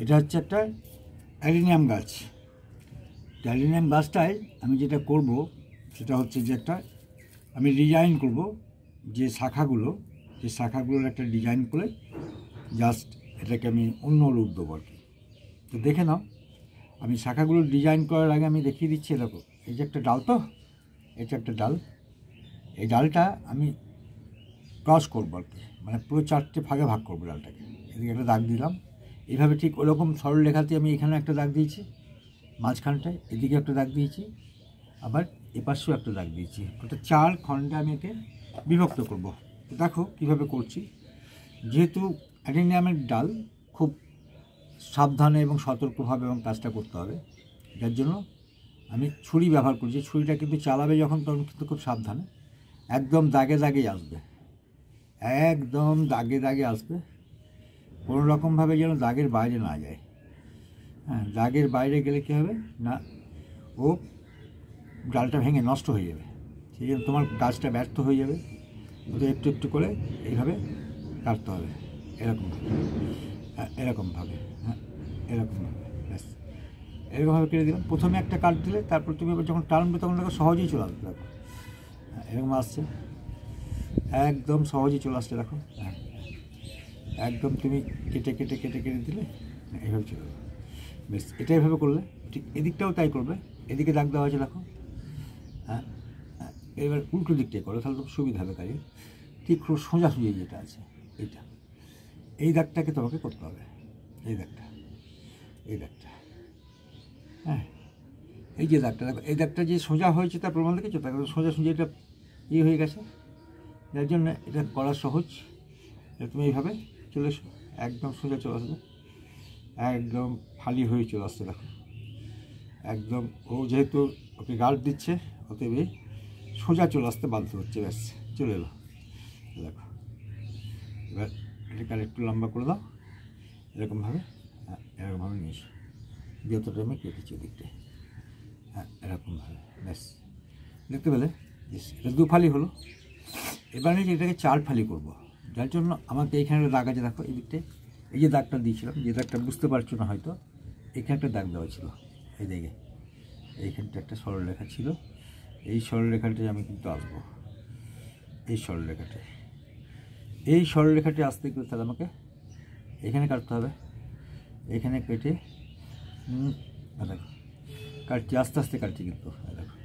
এটা হচ্ছে একটা অ্যালিনিয়াম গাছ। অ্যালিনিয়াম গাছটায় আমি যেটা করব সেটা হচ্ছে যে আমি ডিজাইন করব, যে শাখাগুলোর একটা ডিজাইন করে জাস্ট এটাকে আমি অন্য রূপ দেবো আর কি। তো দেখে নাও, আমি শাখাগুলো ডিজাইন করার আগে আমি দেখিয়ে দিচ্ছি। দেখো, এই যে একটা ডাল, তো এটা একটা ডাল, এই ডালটা আমি ক্রস করবো আর কি, মানে পুরো 4টে ভাগে ভাগ করবো ডালটাকে। এদিকে একটা দাগ দিলাম, এইভাবে ঠিক ওরকম সরল রেখাতে আমি এখানে একটা দাগ দিয়েছি, মাঝখানটায় এদিকে একটা দাগ দিয়েছি, আবার এপাশেও একটা দাগ দিয়েছি। ওটা 4 খণ্ডে আমি একে বিভক্ত করব। দেখো কীভাবে করছি। যেহেতু অ্যালিনিয়ামের ডাল, খুব সাবধানে এবং সতর্কভাবে এবং কাজটা করতে হবে, যার জন্য আমি ছুরি ব্যবহার করছি। ছুরিটা কিন্তু চালাবে যখন, তখন কিন্তু খুব সাবধানে, একদম দাগে দাগেই আসবে, একদম দাগে দাগে আসবে, কোনো রকমভাবে যেন দাগের বাইরে না যায়। হ্যাঁ, দাগের বাইরে গেলে কী হবে না, ও ডালটা ভেঙে নষ্ট হয়ে যাবে, সেই জন্য তোমার গাছটা ব্যর্থ হয়ে যাবে। ওদের একটু একটু করে এইভাবে কাটতে হবে, এরকমভাবে, হ্যাঁ এরকমভাবে, হ্যাঁ এরকমভাবে, ব্যাস এরকমভাবে কেটে দিলাম। প্রথমে একটা কাট দিলে তারপর তুমি এবার যখন টানবে তখন দেখো সহজেই চলে আসবে। দেখো এরকম আসছে, একদম সহজেই চলে আসছে। দেখো হ্যাঁ, একদম তুমি কেটে কেটে কেটে কেটে দিলে এইভাবে চলে যাবে। বেশ, এটা এইভাবে করলে ঠিক এদিকটাও তাই করবে। এদিকে দাগ দেওয়া আছে দেখো, হ্যাঁ হ্যাঁ, এবার উল্টো দিকটাই করো, তাহলে তো সুবিধা হবে কাজে। ঠিক সোজাসুজি যেটা আছে এইটা, এই দাগটাকে তোমাকে করতে হবে, এই দাগটা, এই দাগটা, হ্যাঁ এই যে দাগটা দেখো, এই দাগটা যে সোজা হয়েছে তার প্রমাণ দেখেছো, তার সোজাসুজি এটা হয়ে গেছে, যার জন্য এটা করা সহজ। তুমি এইভাবে চলে এসো, একদম সোজা চলে আসবে, একদম ফালি হয়ে চলে আসছে। দেখো একদম, ও যেহেতু ওকে গার্ড দিচ্ছে, অতএব সোজা চলে আসতে বাধ্য হচ্ছে। ব্যাস চলে এলো। দেখো এবার এটাকে আর একটু লম্বা করে দাও, এরকমভাবে, হ্যাঁ এরকমভাবে নিয়ে এসো, যতটা আমি কেটেছি ওদিকটায়, হ্যাঁ এরকমভাবে। ব্যাস দেখতে পেলে, এটা 2 ফালি হলো। এবার আমি এটাকে 4 ফালি করবো, যার জন্য আমাকে এইখানে দাগ আছে দেখো, এই দিকটায় এই যে দাগটা দিয়েছিলাম, যে দাগটা বুঝতে পারছো না হয়তো, এখানে একটা দাগ দেওয়া ছিল, এই দিকে এইখানটা একটা সরলরেখা ছিল, এই সরলরেখাটায় আমি কিন্তু আসবো, এই সরলরেখাটায়, এই সরলরেখাটি আসতে গেলে তাহলে আমাকে এখানে কাটতে হবে, এখানে কেটে দেখো কাটছি, আস্তে আস্তে কাটছি কিন্তু। দেখো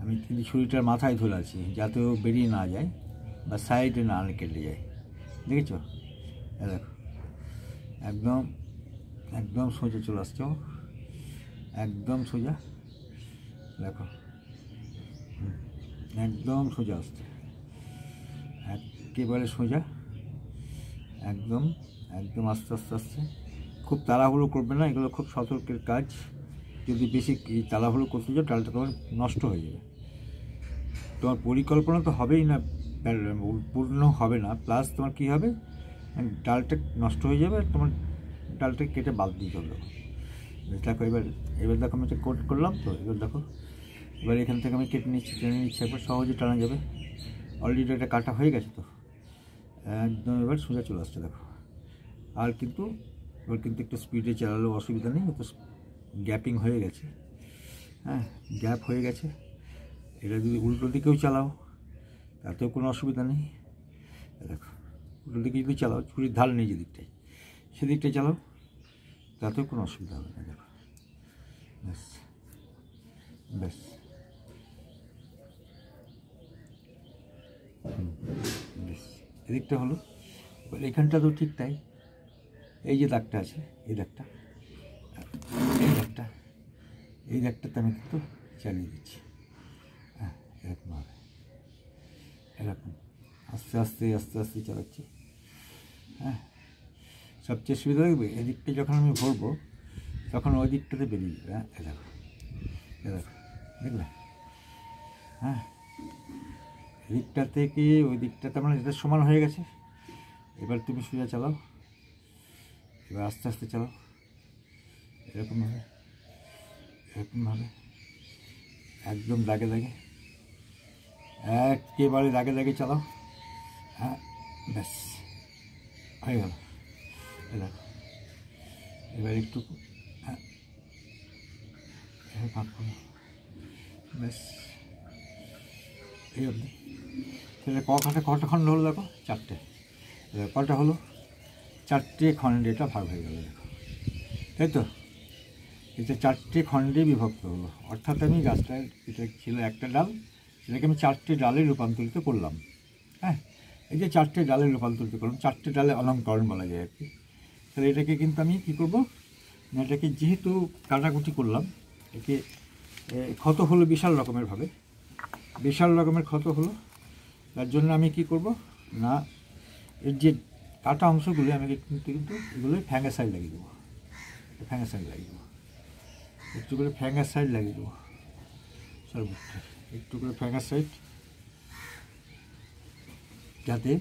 আমি কিন্তু ছুরিটার মাথায় ধরে আছি যাতে ও বেরিয়ে না যায় বা সাইডে না কেটে যায়, দেখেছো? দেখো একদম একদম সোজা চলে আসছে, একদম সোজা, দেখো একদম সোজা আসছে, একেবারে সোজা, একদম একদম আস্তে আস্তে আসছে। খুব তাড়াহুড়ো করবে না, এগুলো খুব সতর্কের কাজ। যদি বেশি তাড়াহুড়ো করতে যাও ডালটা তোমার নষ্ট হয়ে যাবে। তোমার পরিকল্পনা তো হবেই না, পূর্ণ হবে না, প্লাস তোমার কী হবে, ডালটা নষ্ট হয়ে যাবে, আর তোমার ডালটা কেটে বাদ দিয়ে চলে যাবো। দেখো এবার দেখো আমি এটা কোট করলাম, তো এবার দেখো এবার এখান থেকে আমি কেটে নিচ্ছি, টেনে নিচ্ছি, একবার সহজে টানা যাবে। অলরেডি এটা কাটা হয়ে গেছে, তো একদম এবার সোজা চলে আসছে। দেখো আর কিন্তু এবার কিন্তু একটু স্পিডে চালালেও অসুবিধা নেই, তো গ্যাপিং হয়ে গেছে, হ্যাঁ গ্যাপ হয়ে গেছে। এটা যদি উল্টো দিকেও চালাও তাতেও কোনো অসুবিধা নেই। দেখো উল্টো দিকে যদি চালাও, ছুরির ঢাল নেই যেদিকটায়, সেদিকটায় চালাও, তাতেও কোনো অসুবিধা হবে না। দেখো ব্যাস ব্যাস, বেশ এদিকটা হলো। এবার এখানটা তো ঠিক তাই, এই যে দাগটা আছে, এই দাগটা, এই দাগটা, এই দাগটাতে আমি কিন্তু চালিয়ে দিচ্ছি, হ্যাঁ এরকমভাবে, এরকম আস্তে আস্তে আস্তে আস্তে চালাচ্ছি। হ্যাঁ সবচেয়ে সুবিধা দেখবে, এদিকটা যখন আমি ভরবো তখন ওই দিকটাতে বেরিয়ে যাবে। হ্যাঁ দেখো দেখো, দেখলে, হ্যাঁ এদিকটা থেকে ওই দিকটাতে মানে এটা সমান হয়ে গেছে। এবার তুমি সোজা চালাও, এবার আস্তে আস্তে চালাও, এরকমভাবে এরকমভাবে, একদম দাগে দাগে, একেবারে দাগে দাগে চালাও, হ্যাঁ ব্যাস হয়ে গেল। দেখো এবার একটু হ্যাঁ ব্যাস এই অবধি। তাহলে কটা খণ্ড হলো দেখো, 4টে। কটা হলো? 4টে খণ্ডে এটা ভাগ হয়ে গেল দেখো, তাই তো? এটা 4টে খণ্ডে বিভক্ত হলো, অর্থাৎ আমি গাছটার, এটা ছিল একটা ডাল, সেটাকে আমি 4টে ডালে রূপান্তরিত করলাম। হ্যাঁ, এই যে 4টে ডালে রূপান্তরিত করলাম, 4টে ডালে অলঙ্করণ বলা যায় আর কি। তাহলে এটাকে কিন্তু আমি কী করবো না, এটাকে যেহেতু কাটাকুটি করলাম, একে ক্ষত হলো বিশাল রকমেরভাবে, বিশাল রকমের ক্ষত হলো। তার জন্য আমি কি করব না, এর যে কাটা অংশগুলো আমি কিন্তু এগুলোই ফ্যাঙ্গাসাইড লাগিয়ে দেবো, ফ্যাঙ্গাসাইড লাগিয়ে দেবো, একটু করে ফ্যাঙ্গাসাইড লাগিয়ে দেবো সর্বোচ্চ, একটু করে ফ্যাঙ্গাসাইড, যাতে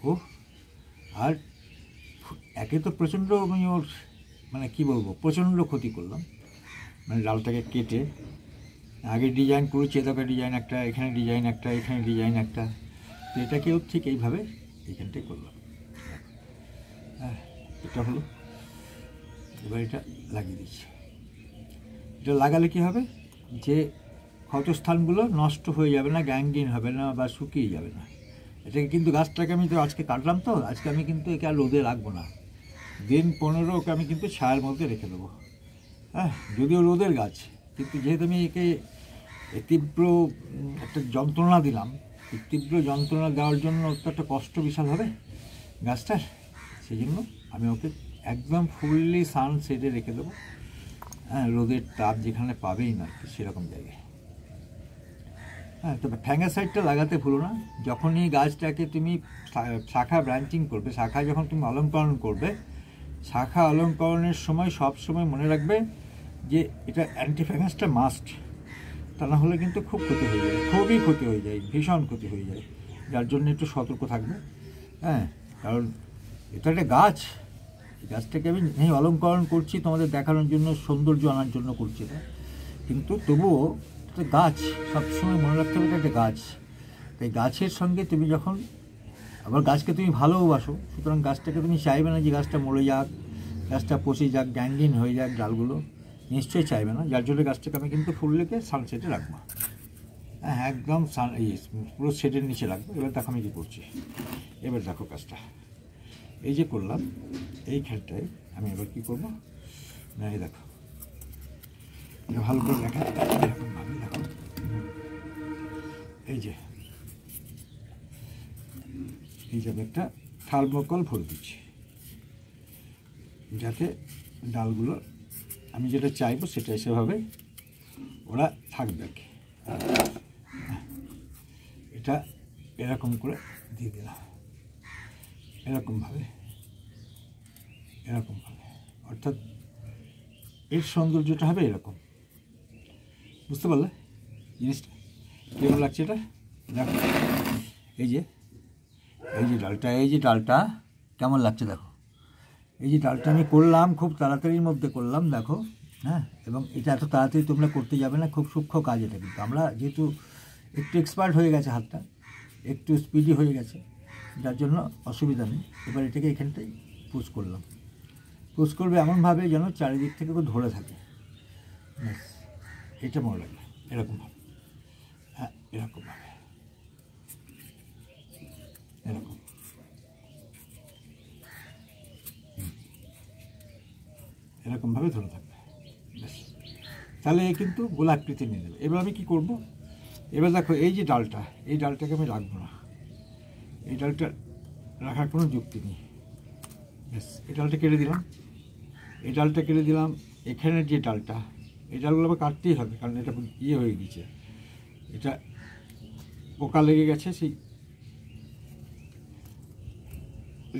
ও আর একে তো প্রচণ্ড আমি ওর মানে কী বলবো, প্রচণ্ড ক্ষতি করলাম, মানে ডালটাকে কেটে আগে ডিজাইন করেছি, এটাকে ডিজাইন একটা, এখানে ডিজাইন একটা, এখানে ডিজাইন একটা, তো এটাকেও ঠিক এইভাবে এইখানটাই করলাম। হ্যাঁ, এটা হলো। এবার এটা লাগিয়ে দিচ্ছি। এটা লাগালে কী হবে, যে ক্ষতস্থানগুলো নষ্ট হয়ে যাবে না, গ্যাংগ্রিন হবে না বা শুকিয়ে যাবে না। এটাকে কিন্তু গাছটাকে আমি তো আজকে কাটলাম, তো আজকে আমি কিন্তু একে আর রোদে রাখবো না, দিন 15 ওকে আমি কিন্তু ছায়ার মধ্যে রেখে দেবো। হ্যাঁ, যদিও রোদের গাছ, কিন্তু যেহেতু আমি একে তীব্র একটা যন্ত্রণা দিলাম, এই তীব্র যন্ত্রণা দেওয়ার জন্য তো একটা কষ্ট বিশাল হবে গাছটার, সেই জন্য আমি ওকে একদম ফুললি সানসেটে রেখে দেবো। হ্যাঁ, রোদের তাপ যেখানে পাবেই না সেরকম জায়গায়। হ্যাঁ, তবে ফ্যাঙ্গাসাইডটা লাগাতে ভুলো না। যখনই গাছটাকে তুমি শাখা ব্রাঞ্চিং করবে, শাখা যখন তুমি অলঙ্করণ করবে, শাখা অলঙ্করণের সময় সব সময় মনে রাখবে যে এটা অ্যান্টিফ্যাঙ্গাসটা মাস্ট, তা না হলে কিন্তু খুব ক্ষতি হয়ে যায়, খুবই ক্ষতি হয়ে যায়, ভীষণ ক্ষতি হয়ে যায়। যার জন্য একটু সতর্ক থাকবে। হ্যাঁ, কারণ এটা একটা গাছ, এই গাছটাকে আমি নেই অলঙ্করণ করছি তোমাদের দেখানোর জন্য, সৌন্দর্য আনার জন্য করছি না, কিন্তু তবুও একটা গাছ, সবসময় মনে রাখতে হবে এটা একটা গাছ। তাই গাছের সঙ্গে তুমি যখন আবার গাছকে তুমি ভালোবাসো, সুতরাং গাছটাকে তুমি চাইবে না যে গাছটা মরে যাক, গাছটা পচে যাক, গ্যাংগ্রিন হয়ে যাক ডালগুলো, নিশ্চয়ই চাইবে না। যার জন্য গাছটাকে আমি কিন্তু ফুল রেখে সানসেটে রাখবো। হ্যাঁ, একদম পুরো শেডের নিচে রাখবো। এবার দেখো আমি কী করছি, এবার দেখো কাজটা এই যে করলাম, এইখানটায় আমি এবার কী করবো না, এই দেখো ভালো করে দেখা, এরকমভাবে দেখো, এই যে একটা থার্মোকল ভরে দিচ্ছি, যাতে ডালগুলো আমি যেটা চাইবো সেটা সেভাবে ওরা থাকবে আর কি। এটা এরকম করে দিয়ে দিলাম, এরকমভাবে, অর্থাৎ এর সৌন্দর্যটা হবে এরকম। বুঝতে পারলে জিনিসটা কেমন লাগছে? এটা দেখো, এই যে ডালটা কেমন লাগছে দেখো, এই যে ডালটা আমি করলাম খুব তাড়াতাড়ির মধ্যে করলাম দেখো। হ্যাঁ, এবং এটা এত তাড়াতাড়ি তোমরা করতে যাবে না, খুব সূক্ষ্ম কাজ এটা, কিন্তু আমরা যেহেতু একটু এক্সপার্ট হয়ে গেছে, হাতটা একটু স্পিডি হয়ে গেছে, যার জন্য অসুবিধা নেই। এবার এটাকে এখানটাই পুশ করলাম, পুশ করবে এমনভাবে যেন চারিদিক থেকে কেউ ধরে থাকে, ব্যাস এটা মনে রাখবে, এরকমভাবে। হ্যাঁ, এরকমভাবে, এরকম এরকমভাবে ধরে থাকবে, ব্যাস। তাহলে কিন্তু গোলাকৃতি নিয়ে নেবে। এবার আমি কী করবো, এবার দেখো এই যে ডালটা, এই ডালটাকে আমি রাখবো না, এই ডালটা রাখার কোনো যুক্তি নেই, ব্যাস। এই ডালটা কেটে দিলাম, এই ডালটা কেটে দিলাম। এখানের যে ডালটা, এই ডালগুলো আবার কাটতেই হবে, কারণ এটা ইয়ে হয়ে গেছে, এটা পোকা লেগে গেছে, সেই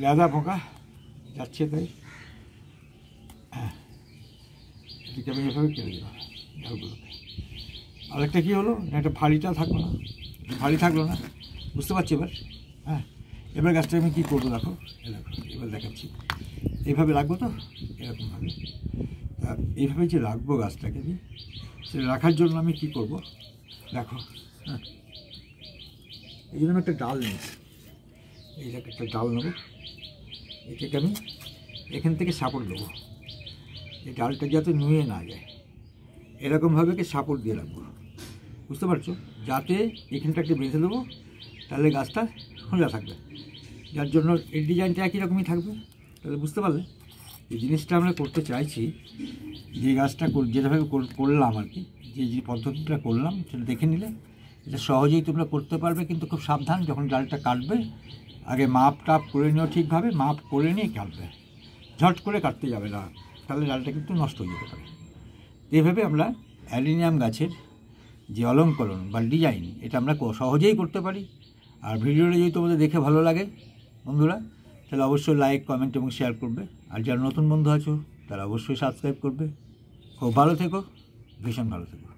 লেদা পোকা যাচ্ছে, তাই হ্যাঁ, এটাকে আমি এভাবে কেটে দিলাম ডালগুলোকে। আরেকটা কী হলো না, একটা ভারীটা থাকলো না, ভারী থাকলো না, বুঝতে পারছি এবার। হ্যাঁ, এবার গাছটা আমি কী করবো দেখো, এবার দেখাচ্ছি, এইভাবে রাখবো তো, এরকমভাবে। এইভাবে যে রাখবো গাছটাকে আমি, সেটা রাখার জন্য আমি কী করবো দেখো। হ্যাঁ, এই জন্য একটা ডাল নিয়েছি, এই একটা ডাল নেবো, এটাকে আমি এখান থেকে সাপোর্ট দেবো, এই ডালটা যাতে নুয়ে না যায় এরকমভাবে সাপোর্ট দিয়ে রাখবো, বুঝতে পারছো? যাতে এখানটা একটু বেঁধে দেবো, তাহলে গাছটা সোজা থাকবে। যার জন্য এই ডিজাইনটা একই রকমই থাকবে। তাহলে বুঝতে পারলে এই জিনিসটা আমরা করতে চাইছি, যে গাছটা যেভাবে করলাম আর কি, যে পদ্ধতিটা করলাম সেটা দেখে নিলে এটা সহজেই তোমরা করতে পারবে। কিন্তু খুব সাবধান, যখন ডালটা কাটবে আগে মাপ টাপ করে নিও, ঠিকভাবে মাপ করে নিয়ে কাটবে, ঝট করে কাটতে যাবে না, তাহলে ডালটা কিন্তু নষ্ট হয়ে যেতে পারে। এইভাবে আমরা অ্যালিনিয়াম গাছের যে অলঙ্করণ বা ডিজাইন, এটা আমরা সহজেই করতে পারি। আর ভিডিওটা যদি তোমাদের দেখে ভালো লাগে বন্ধুরা, তাহলে অবশ্যই লাইক, কমেন্ট এবং শেয়ার করবে। আর যারা নতুন বন্ধু আছো তারা অবশ্যই সাবস্ক্রাইব করবে। খুব ভালো থেকো, ভীষণ ভালো থেকো।